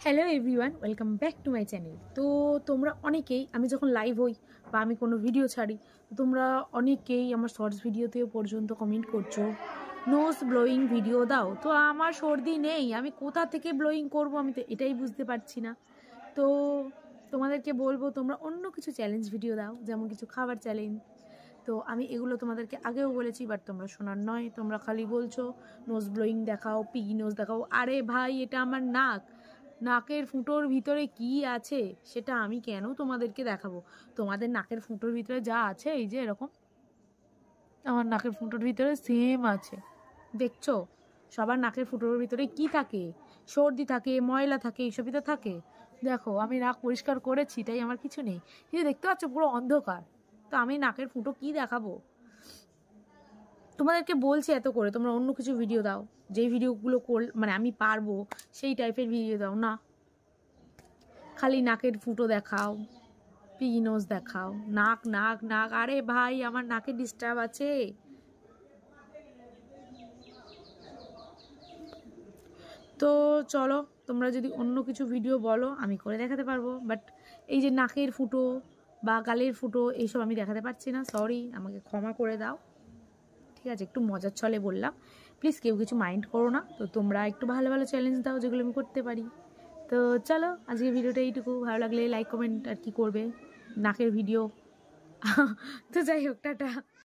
Hello everyone, welcome back to my channel. তো তোমরা অনেকেই, আমি যখন লাইভ হই বা আমি কোনো ভিডিও ছাড়ি, তো তোমরা অনেকেই আমার শর্টস ভিডিওতেও পর্যন্ত কমেন্ট করছো নোজ ব্লোয়িং ভিডিও দাও। তো আমার সর্দি নেই, আমি কোথা থেকে ব্লোয়িং করব, আমি তো এটাই বুঝতে পারছি না। তো তোমাদেরকে বলবো তোমরা অন্য কিছু চ্যালেঞ্জ ভিডিও দাও, যেমন কিছু খাবার চ্যালেঞ্জ। তো আমি এগুলো তোমাদেরকে আগেও বলেছি, বাট তোমরা শোনার নয়, তোমরা খালি বলছো নোজ ব্লোয়িং দেখাও, পিগি নোজ দেখাও। আরে ভাই, এটা আমার নাক, নাকের ফুটোর ভিতরে কি আছে সেটা আমি কেন তোমাদেরকে দেখাবো? তোমাদের নাকের ফুটোর ভিতরে যা আছে, এই যে এরকম আমার নাকের ফুটোর ভিতরে সেম আছে, দেখছো? সবার নাকের ফুটোর ভিতরে কি থাকে? সর্দি থাকে, ময়লা থাকে, এইসবই তো থাকে। দেখো, আমি নাক পরিষ্কার করেছি, তাই আমার কিছু নেই, কিন্তু দেখতে পাচ্ছ পুরো অন্ধকার। তো আমি নাকের ফুটো কি দেখাবো? তোমাদেরকে বলছি এত করে, তোমরা অন্য কিছু ভিডিও দাও, যেই ভিডিওগুলো মানে আমি পারবো সেই টাইপের ভিডিও দাও না। খালি নাকের ফুটো দেখাও, পিগি নোজ দেখাও, নাক নাক নাক। আরে ভাই, আমার নাকে ডিস্টার্ব আছে। তো চলো, তোমরা যদি অন্য কিছু ভিডিও বলো আমি করে দেখাতে পারবো, বাট এই যে নাকের ফুটো বা গালের ফুটো এইসব আমি দেখাতে পারছি না। সরি, আমাকে ক্ষমা করে দাও। ঠিক আছে, একটু মজার ছলে বললাম, প্লিজ কেউ কিছু মাইন্ড করো না। তো তোমরা একটু ভালো ভালো চ্যালেঞ্জ দাও যেগুলো আমি করতে পারি। তো চলো, আজকে ভিডিওটা এইটুকু। ভালো লাগলে লাইক কমেন্ট আর কি করবে, নাকের ভিডিও। তো যাই হোক, টাটা।